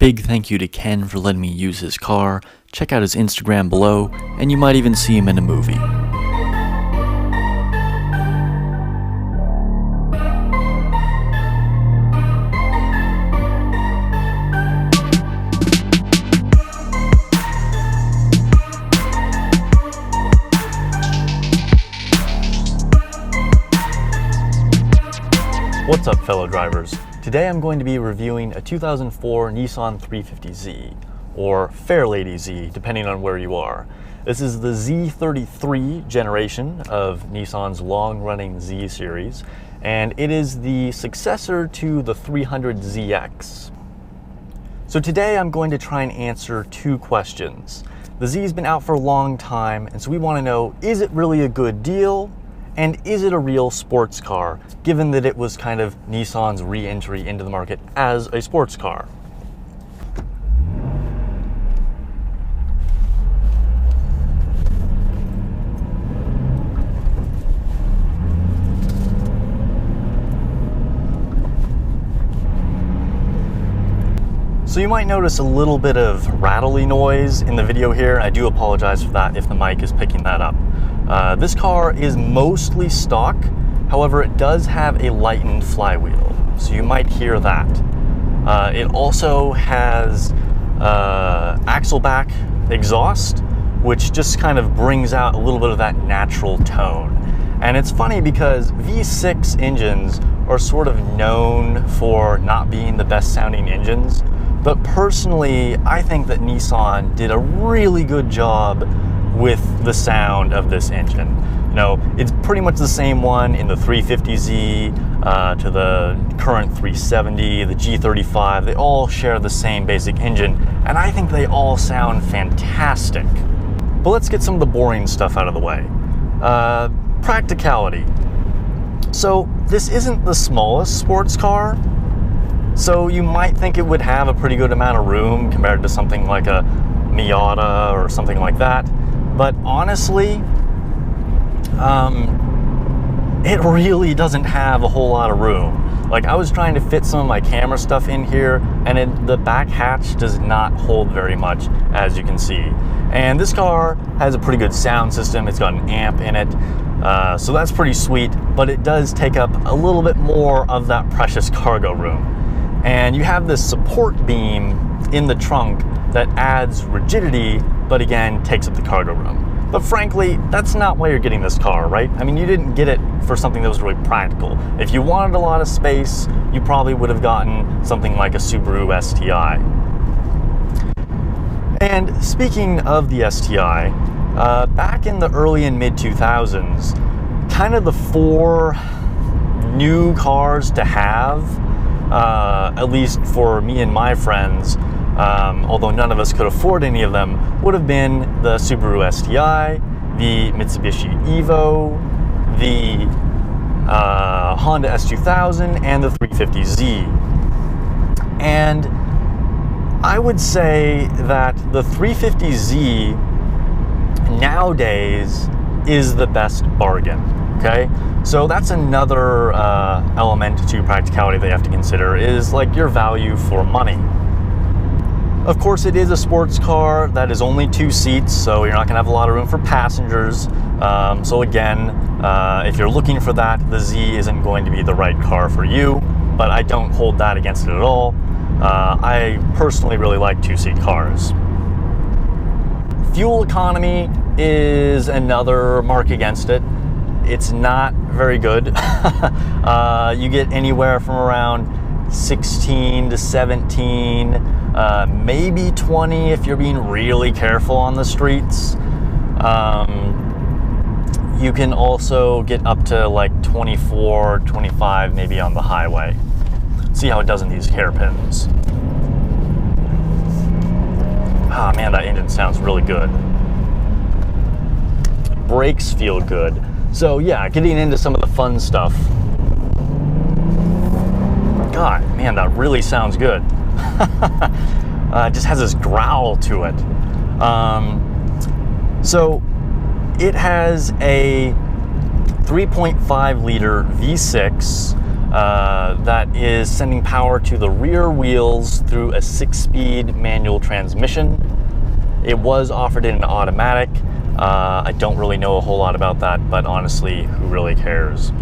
big thank you to Ken for letting me use his car. Check out his Instagram below, and you might even see him in a movie. What's up, fellow drivers? Today I'm going to be reviewing a 2004 Nissan 350Z, or Fairlady Z, depending on where you are. This is the Z33 generation of Nissan's long-running Z series, and it is the successor to the 300ZX. So today I'm going to try and answer two questions. The Z's been out for a long time, and so we want to know, is it really a good deal? And is it a real sports car, given that it was kind of Nissan's re-entry into the market as a sports car? So you might notice a little bit of rattling noise in the video here. I do apologize for that if the mic is picking that up. This car is mostly stock, however it does have a lightened flywheel, so you might hear that. It also has axle back exhaust, which just kind of brings out a little bit of that natural tone. And it's funny because V6 engines are sort of known for not being the best sounding engines, but personally I think that Nissan did a really good job with the sound of this engine. You know, it's pretty much the same one in the 350Z to the current 370, the G35. They all share the same basic engine, and I think they all sound fantastic. But let's get some of the boring stuff out of the way. Practicality. So this isn't the smallest sports car, so you might think it would have a pretty good amount of room compared to something like a Miata or something like that. But honestly, it really doesn't have a whole lot of room. Like, I was trying to fit some of my camera stuff in here, and the back hatch does not hold very much, as you can see. And this car has a pretty good sound system. It's got an amp in it, so that's pretty sweet, but it does take up a little bit more of that precious cargo room. And you have this support beam in the trunk that adds rigidity, but again, takes up the cargo room. But frankly, that's not why you're getting this car, right? I mean, you didn't get it for something that was really practical. If you wanted a lot of space, you probably would have gotten something like a Subaru STI. And speaking of the STI, back in the early and mid 2000s, kind of the four new cars to have, at least for me and my friends, although none of us could afford any of them, would have been the Subaru STI, the Mitsubishi Evo, the Honda S2000, and the 350Z. And I would say that the 350Z nowadays is the best bargain, okay? So that's another element to practicality that you have to consider, is like your value for money. Of course, it is a sports car that is only 2 seats, so you're not going to have a lot of room for passengers. So again, if you're looking for that, the Z isn't going to be the right car for you, but I don't hold that against it at all. I personally really like 2-seat cars. Fuel economy is another mark against it. It's not very good. You get anywhere from around 16 to 17, maybe 20 if you're being really careful on the streets. You can also get up to like 24, 25 maybe on the highway. See how it does in these hairpins. Ah, man, that engine sounds really good. Brakes feel good. So yeah, getting into some of the fun stuff. God, man, that really sounds good. It just has this growl to it. So it has a 3.5 liter V6 that is sending power to the rear wheels through a 6-speed manual transmission. It was offered in an automatic. I don't really know a whole lot about that, but honestly, who really cares?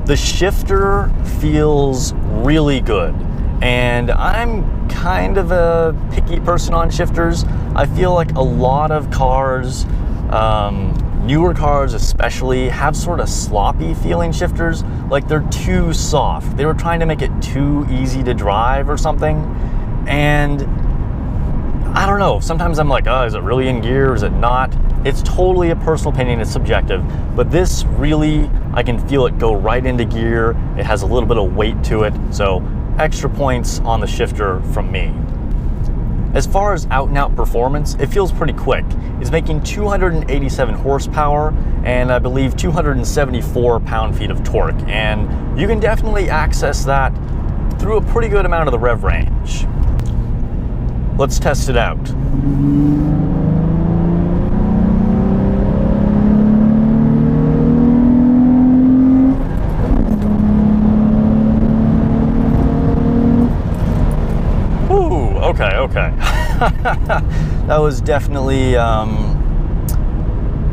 The shifter feels really good, and I'm kind of a picky person on shifters. I feel like a lot of cars, newer cars especially, have sort of sloppy feeling shifters, like they're too soft. They were trying to make it too easy to drive or something, and I don't know, sometimes I'm like, oh, is it really in gear, is it not? It's totally a personal opinion, it's subjective, but this really, I can feel it go right into gear. It has a little bit of weight to it, so extra points on the shifter from me. As far as out-and-out performance, it feels pretty quick. It's making 287 horsepower and I believe 274 pound-feet of torque, and you can definitely access that through a pretty good amount of the rev range. Let's test it out. Ooh, okay. That was definitely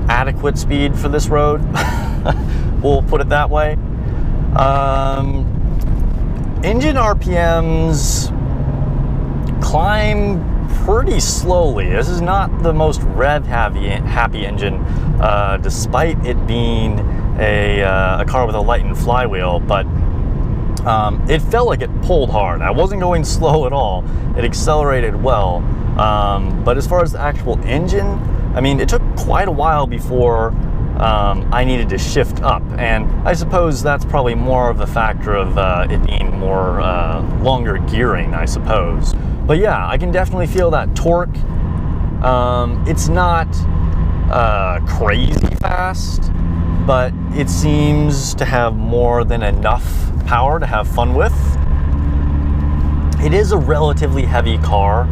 adequate speed for this road. We'll put it that way. Engine RPMs climb pretty slowly. This is not the most happy engine, despite it being a car with a lightened flywheel, but it felt like it pulled hard. I wasn't going slow at all. It accelerated well, but as far as the actual engine, I mean, it took quite a while before I needed to shift up, and I suppose that's probably more of a factor of it being more longer gearing, I suppose. But yeah, I can definitely feel that torque. It's not crazy fast, but it seems to have more than enough power to have fun with. It is a relatively heavy car.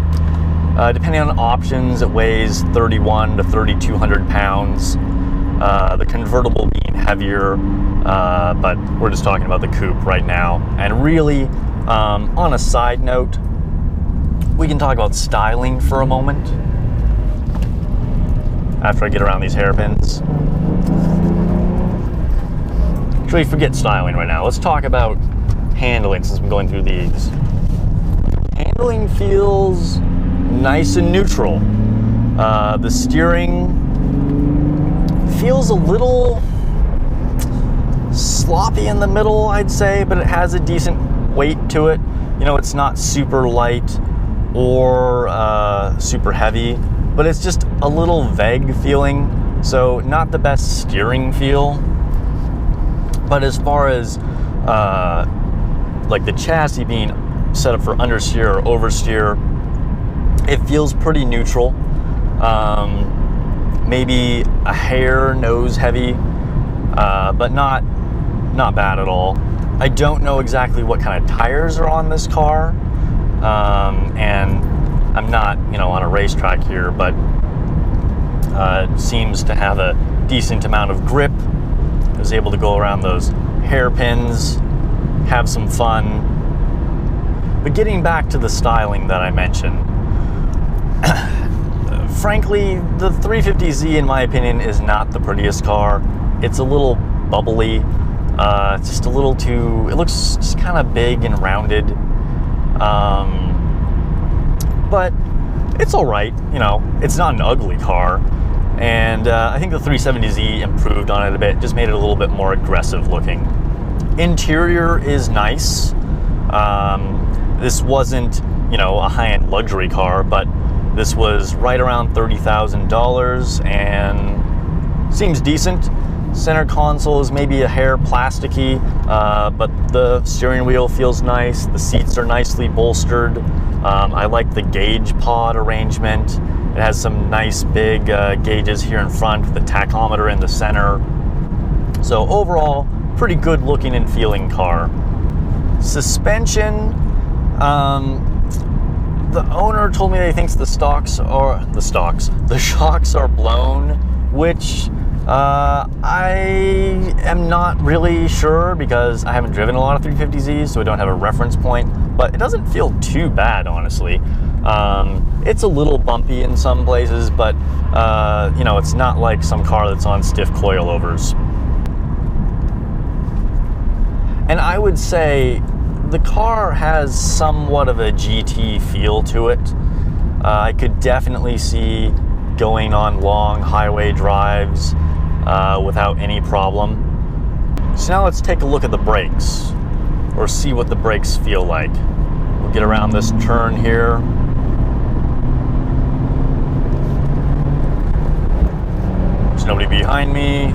Depending on options, it weighs 31 to 3,200 pounds. The convertible being heavier, but we're just talking about the coupe right now. And really, on a side note, we can talk about styling for a moment after I get around these hairpins. Actually, forget styling right now. Let's talk about handling since I'm going through these. Handling feels nice and neutral. The steering feels a little sloppy in the middle, I'd say, but it has a decent weight to it. You know, it's not super light or super heavy, but it's just a little vague feeling, so not the best steering feel. But as far as like the chassis being set up for understeer or oversteer, it feels pretty neutral. Maybe a hair nose heavy, but not bad at all. I don't know exactly what kind of tires are on this car, and I'm not, on a racetrack here, but it seems to have a decent amount of grip. I was able to go around those hairpins, have some fun. But getting back to the styling that I mentioned, frankly, the 350Z, in my opinion, is not the prettiest car. It's a little bubbly. It's just a little too, it looks just kind of big and rounded. But it's all right, it's not an ugly car. And I think the 370Z improved on it a bit, just made it a little bit more aggressive looking. Interior is nice. This wasn't, a high-end luxury car, but this was right around $30,000 and seems decent. Center console is maybe a hair plasticky, but the steering wheel feels nice. The seats are nicely bolstered. I like the gauge pod arrangement. It has some nice big gauges here in front, the tachometer in the center. So overall, pretty good looking and feeling car. Suspension, the owner told me that he thinks the shocks are blown, which I am not really sure because I haven't driven a lot of 350Zs, so I don't have a reference point, but it doesn't feel too bad, honestly. It's a little bumpy in some places, but you know, it's not like some car that's on stiff coilovers. And I would say the car has somewhat of a GT feel to it. I could definitely see going on long highway drives without any problem. So now let's take a look at the brakes, or see what the brakes feel like. We'll get around this turn here. There's nobody behind me.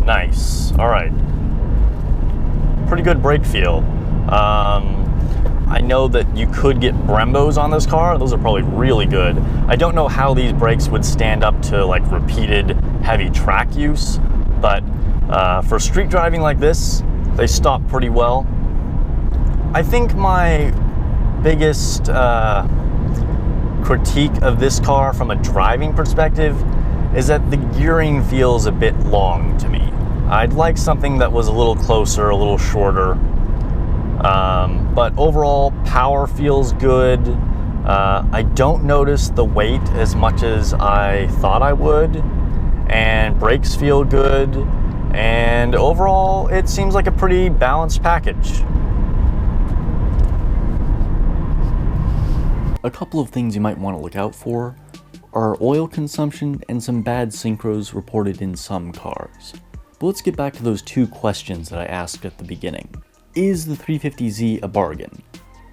Nice. All right. Pretty good brake feel. I know that you could get Brembos on this car. Those are probably really good. I don't know how these brakes would stand up to like repeated heavy track use, but for street driving like this, they stop pretty well. I think my biggest critique of this car from a driving perspective is that the gearing feels a bit long to me. I'd like something that was a little closer, a little shorter. But overall, power feels good. I don't notice the weight as much as I thought I would. And brakes feel good. And overall, it seems like a pretty balanced package. A couple of things you might want to look out for are oil consumption and some bad synchros reported in some cars. But let's get back to those two questions that I asked at the beginning. Is the 350Z a bargain?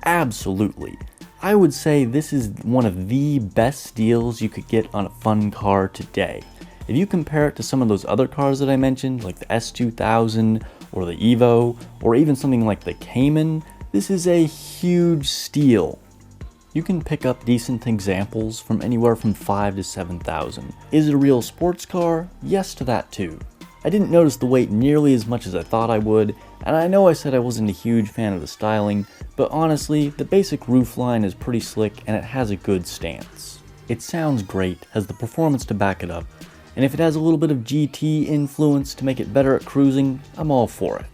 Absolutely. I would say this is one of the best deals you could get on a fun car today. If you compare it to some of those other cars that I mentioned, like the S2000 or the Evo, or even something like the Cayman, this is a huge steal. You can pick up decent examples from anywhere from $5,000 to $7,000. Is it a real sports car? Yes to that too. I didn't notice the weight nearly as much as I thought I would, and I know I said I wasn't a huge fan of the styling, but honestly, the basic roofline is pretty slick and it has a good stance. It sounds great, has the performance to back it up, and if it has a little bit of GT influence to make it better at cruising, I'm all for it.